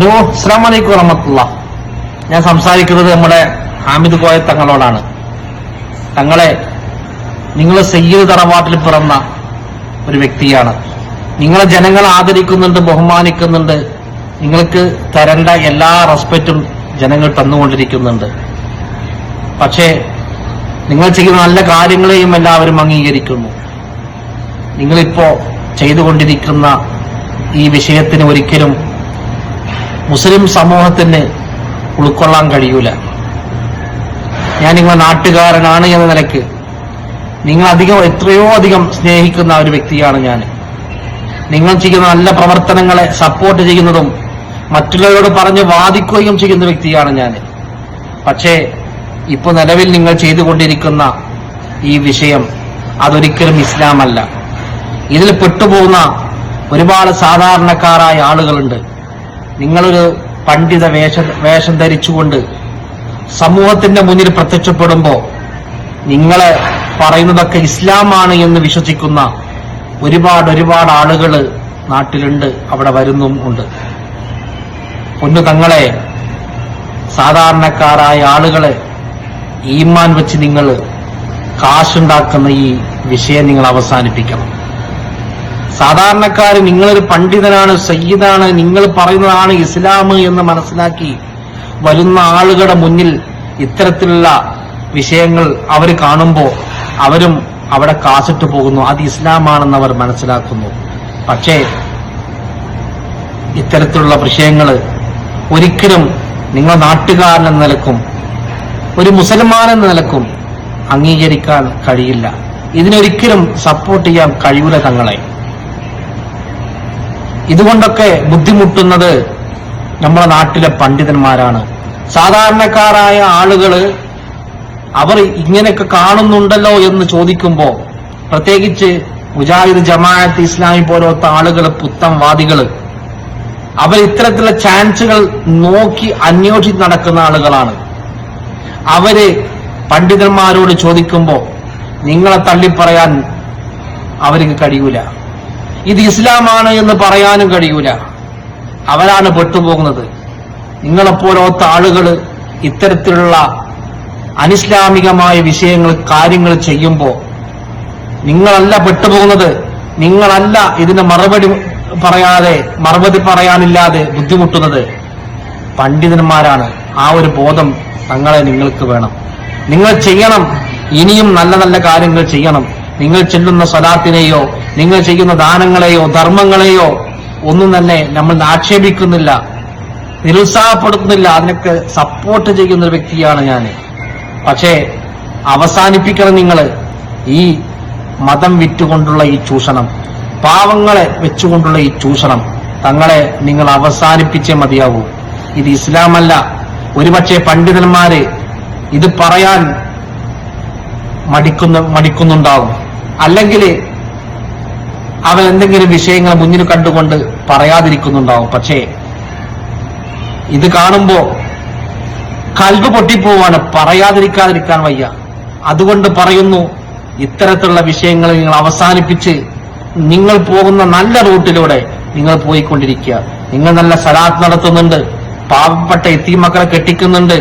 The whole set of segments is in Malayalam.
ഹലോ, അസ്സലാമു അലൈക്കും വറഹ്മത്തുള്ളാഹി. ഞാൻ സംസാരിക്കുന്നത് നമ്മുടെ ഹാമിദ് കോയ തങ്ങളോടാണ്. തങ്ങളെ, നിങ്ങൾ സയ്യിദ് തറവാട്ടിൽ പിറന്ന ഒരു വ്യക്തിയാണ്. നിങ്ങളെ ജനങ്ങൾ ആദരിക്കുന്നുണ്ട്, ബഹുമാനിക്കുന്നുണ്ട്. നിങ്ങൾക്ക് തരേണ്ട എല്ലാ റെസ്പെക്റ്റും ജനങ്ങൾ തന്നുകൊണ്ടിരിക്കുന്നുണ്ട്. പക്ഷേ നിങ്ങൾ ചെയ്യുന്ന നല്ല കാര്യങ്ങളെയും എല്ലാവരും അംഗീകരിക്കുന്നു. നിങ്ങളിപ്പോ ചെയ്തുകൊണ്ടിരിക്കുന്ന ഈ വിഷയത്തിന് ഒരിക്കലും മുസ്ലിം സമൂഹത്തിന് ഉൾക്കൊള്ളാൻ കഴിയൂല. ഞാൻ നിങ്ങളുടെ നാട്ടുകാരനാണ് എന്ന നിലയ്ക്ക് എത്രയോ അധികം സ്നേഹിക്കുന്ന ഒരു വ്യക്തിയാണ് ഞാൻ. നിങ്ങൾ ചെയ്യുന്ന നല്ല പ്രവർത്തനങ്ങളെ സപ്പോർട്ട് ചെയ്യുന്നതും മറ്റുള്ളവരോട് പറഞ്ഞ് വാദിക്കുകയും ചെയ്യുന്ന വ്യക്തിയാണ് ഞാൻ. പക്ഷേ ഇപ്പൊ നിലവിൽ നിങ്ങൾ ചെയ്തുകൊണ്ടിരിക്കുന്ന ഈ വിഷയം അതൊരിക്കലും ഇസ്ലാമല്ല. ഇതിൽ പെട്ടുപോകുന്ന ഒരുപാട് സാധാരണക്കാരായ ആളുകളുണ്ട്. നിങ്ങളൊരു പണ്ഡിത വേഷം ധരിച്ചുകൊണ്ട് സമൂഹത്തിന്റെ മുന്നിൽ പ്രത്യക്ഷപ്പെടുമ്പോൾ നിങ്ങളെ പറയുന്നതൊക്കെ ഇസ്ലാമാണ് എന്ന് വിശ്വസിക്കുന്ന ഒരുപാട് ആളുകൾ നാട്ടിലുണ്ട്, അവിടെ വരുന്നും ഉണ്ട്. പൊന്നു തങ്ങളെ, സാധാരണക്കാരായ ആളുകളെ ഈമാൻ വെച്ച് നിങ്ങൾ കാശുണ്ടാക്കുന്ന ഈ വിഷയം നിങ്ങൾ അവസാനിപ്പിക്കണം. സാധാരണക്കാര് നിങ്ങളൊരു പണ്ഡിതനാണ്, സയ്യിദാണ്, നിങ്ങൾ പറയുന്നതാണ് ഇസ്ലാം എന്ന് മനസ്സിലാക്കി വരുന്ന ആളുകളുടെ മുന്നിൽ ഇത്തരത്തിലുള്ള വിഷയങ്ങൾ അവർ കാണുമ്പോൾ അവരും അവിടെ കാശിട്ട് പോകുന്നു. അത് ഇസ്ലാമാണെന്ന് അവർ മനസ്സിലാക്കുന്നു. പക്ഷേ ഇത്തരത്തിലുള്ള വിഷയങ്ങൾ ഒരിക്കലും നിങ്ങൾ നാട്ടുകാരൻ എന്ന നിലക്കും ഒരു മുസൽമാൻ എന്ന നിലക്കും അംഗീകരിക്കാൻ കഴിയില്ല. ഇതിനൊരിക്കലും സപ്പോർട്ട് ചെയ്യാൻ കഴിയൂല തങ്ങളെ. ഇതുകൊണ്ടൊക്കെ ബുദ്ധിമുട്ടുന്നത് നമ്മുടെ നാട്ടിലെ പണ്ഡിതന്മാരാണ്. സാധാരണക്കാരായ ആളുകള് അവർ ഇങ്ങനെയൊക്കെ കാണുന്നുണ്ടല്ലോ എന്ന് ചോദിക്കുമ്പോ, പ്രത്യേകിച്ച് മുജാഹിദ് ജമാഅത്ത് ഇസ്ലാമി പോലത്തെ ആളുകൾ, പുത്തൻവാദികള്, അവർ ഇത്തരത്തിലുള്ള ചാൻസുകൾ നോക്കി അന്വേഷിച്ച് നടക്കുന്ന ആളുകളാണ്. അവര് പണ്ഡിതന്മാരോട് ചോദിക്കുമ്പോ നിങ്ങളെ തള്ളിപ്പറയാൻ അവർക്ക് കഴിയൂല. ഇത് ഇസ്ലാമാണ് എന്ന് പറയാനും കഴിയൂല. അവരാണ് പെട്ടുപോകുന്നത്. നിങ്ങളെപ്പോലത്തെ ആളുകൾ ഇത്തരത്തിലുള്ള അനിസ്ലാമികമായ വിഷയങ്ങൾ, കാര്യങ്ങൾ ചെയ്യുമ്പോൾ നിങ്ങളല്ല പെട്ടുപോകുന്നത്. നിങ്ങളല്ല ഇതിന് മറുപടി പറയാനില്ലാതെ ബുദ്ധിമുട്ടുന്നത്. പണ്ഡിതന്മാരാണ്. ആ ഒരു ബോധം നിങ്ങൾക്ക് വേണം. നിങ്ങൾ ചെയ്യണം. ഇനിയും നല്ല നല്ല കാര്യങ്ങൾ ചെയ്യണം. നിങ്ങൾ ചെല്ലുന്ന സ്വലാത്തിനെയോ നിങ്ങൾ ചെയ്യുന്ന ദാനങ്ങളെയോ ധർമ്മങ്ങളെയോ ഒന്നും തന്നെ നമ്മൾ ആക്ഷേപിക്കുന്നില്ല, നിരുത്സാഹപ്പെടുത്തുന്നില്ല. അതിനൊക്കെ സപ്പോർട്ട് ചെയ്യുന്ന ഒരു വ്യക്തിയാണ് ഞാൻ. പക്ഷേ അവസാനിപ്പിക്കണം നിങ്ങൾ ഈ മതം വിറ്റുകൊണ്ടുള്ള ഈ ചൂഷണം, പാവങ്ങളെ വെച്ചുകൊണ്ടുള്ള ഈ ചൂഷണം. തങ്ങളെ നിങ്ങൾ അവസാനിപ്പിച്ചേ മതിയാവൂ. ഇത് ഇസ്ലാമല്ല. ഒരുപക്ഷെ പണ്ഡിതന്മാര് ഇത് പറയാൻ മടിക്കുന്നുണ്ടാവും. അല്ലെങ്കിൽ അവൻ എന്തെങ്കിലും വിഷയങ്ങൾ മുന്നിൽ കണ്ടുകൊണ്ട് പറയാതിരിക്കുന്നുണ്ടാവും. പക്ഷേ ഇത് കാണുമ്പോ കൽബ് പൊട്ടിപ്പോവാണ്. പറയാതിരിക്കാതിരിക്കാൻ വയ്യ. അതുകൊണ്ട് പറയുന്നു, ഇത്തരത്തിലുള്ള വിഷയങ്ങൾ നിങ്ങൾ അവസാനിപ്പിച്ച് നിങ്ങൾ പോകുന്ന നല്ല റൂട്ടിലൂടെ നിങ്ങൾ പോയിക്കൊണ്ടിരിക്കുക. നിങ്ങൾ നല്ല സലാത്ത് നടത്തുന്നുണ്ട്, പാവപ്പെട്ട യതീമക്കളെ കെട്ടിക്കുന്നുണ്ട്,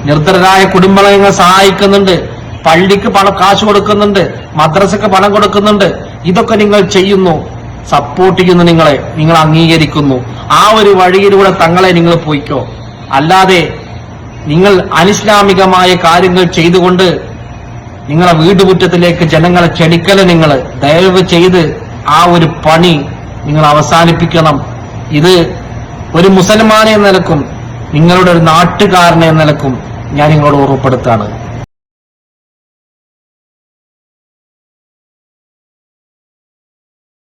നിർധനരായ കുടുംബങ്ങളെ നിങ്ങൾ സഹായിക്കുന്നുണ്ട്, പള്ളിക്ക് കാശ് കൊടുക്കുന്നുണ്ട്, മദ്രസക്ക് പണം കൊടുക്കുന്നുണ്ട്. ഇതൊക്കെ നിങ്ങൾ ചെയ്യുന്നു, സപ്പോർട്ട് ചെയ്യുന്നു, നിങ്ങൾ അംഗീകരിക്കുന്നു. ആ ഒരു വഴിയിലൂടെ തങ്ങളെ നിങ്ങൾ പോയിക്കോ. അല്ലാതെ നിങ്ങൾ അനിസ്ലാമികമായ കാര്യങ്ങൾ ചെയ്തുകൊണ്ട് നിങ്ങളെ വീടുമുറ്റത്തിലേക്ക് ജനങ്ങളെ ക്ഷണിക്കല് നിങ്ങൾ ദയവ് ചെയ്ത് ആ ഒരു പണി നിങ്ങൾ അവസാനിപ്പിക്കണം. ഇത് ഒരു മുസൽമാനെ എന്ന നിലക്കും നിങ്ങളുടെ ഒരു നാട്ടുകാരനെ എന്ന നിലക്കും ഞാൻ നിങ്ങളോട് ഓർമ്മപ്പെടുത്താണ്.